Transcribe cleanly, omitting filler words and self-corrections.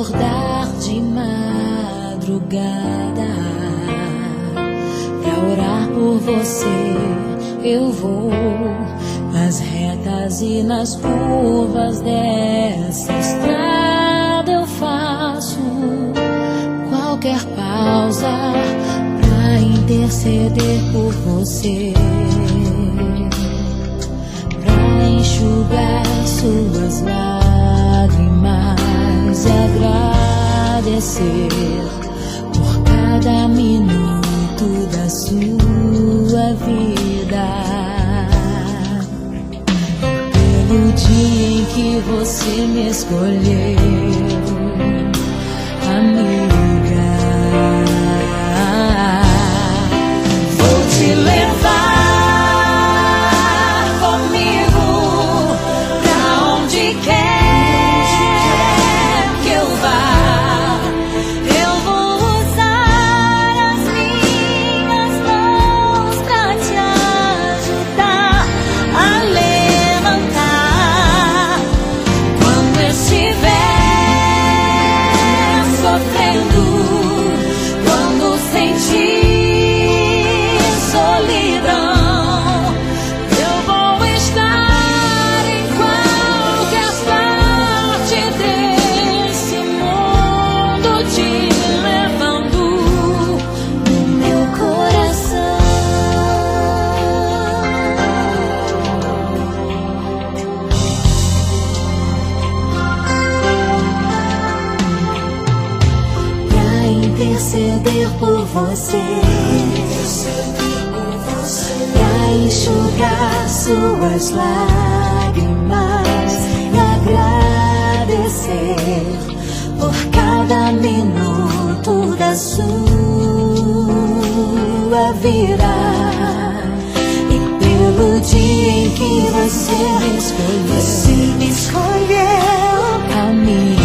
acordar de madrugada pra orar por você. Eu vou nas retas e nas curvas dessa estrada. Eu faço qualquer pausa pra interceder por você, pra enxugar suas lágrimas e agradecer por cada minuto da sua vida, pelo dia em que você me escolheu, amiga. Vou te levar comigo pra onde quer que eu vá. Eu vou usar as minhas mãos pra te ajudar a levantar quando estiver sofrendo, quando sentir solidão. Eu vou estar em qualquer parte desse mundo, te levando no meu coração. Pra interceder por você, pra enxugar suas lágrimas e agradecer por cada minuto da sua vida, e pelo dia em que você me escolheu, amiga.